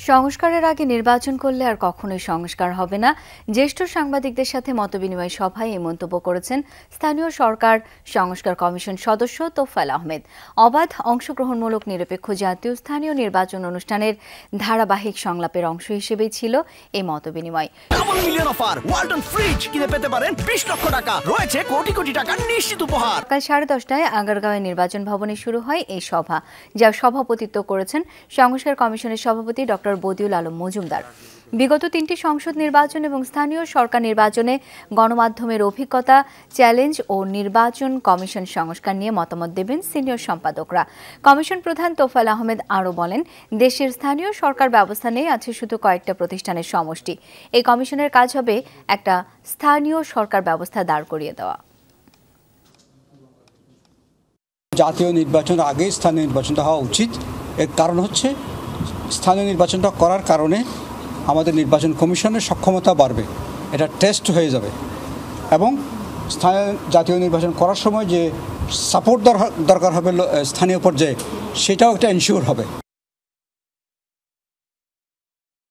সংস্কারের আগে নির্বাচন করলে আর কখনোই সংস্কার হবে না। জ্যেষ্ঠ সাংবাদিকদের সাথে মতবিনিময় সভায় এই মন্তব্য করেছেন স্থানীয় সরকার সংস্কার কমিশন সদস্য তোফায়েল আহমেদ। অবাধ, অংশগ্রহণমূলক, নিরপেক্ষ জাতীয় স্থানীয় নির্বাচন অনুষ্ঠানের ধারাবাহিক সংলাপের অংশ হিসেবেই ছিল এই মতবিনিময়। সকাল 10:30টায় আগারগাঁওয়ে নির্বাচন ভবনে শুরু হয় এই সভা, যার সভাপতিত্ব করেছেন সংস্কার কমিশনের সভাপতি ড বদিউল আলম মজুমদার। বিগত 3টি সংসদ নির্বাচন এবং স্থানীয় সরকার নির্বাচনে গণমাধ্যমের অভিজ্ঞতা, চ্যালেঞ্জ ও নির্বাচন কমিশন সংস্কার নিয়ে মতামত দেবেন সিনিয়র সম্পাদকরা। কমিশন প্রধান তোফায়েল আহমেদ আরও বলেন, দেশের স্থানীয় সরকার ব্যবস্থা নেই, আছে শুধু কয়েকটা প্রতিষ্ঠানের সমষ্টি। এই কমিশনের কাজ হবে একটা স্থানীয় সরকার ব্যবস্থা দাঁড় করিয়ে দেওয়া। জাতীয় নির্বাচনের আগে স্থানীয় নির্বাচনটা হওয়া উচিত। এর কারণ হচ্ছে স্থানীয় নির্বাচনটা করার কারণে আমাদের নির্বাচন কমিশনের সক্ষমতা বাড়বে, এটা টেস্ট হয়ে যাবে এবং জাতীয় নির্বাচন করার সময় যে সাপোর্ট দরকার হবে স্থানীয় পর্যায়ে, সেটাও একটা এনশিওর হবে।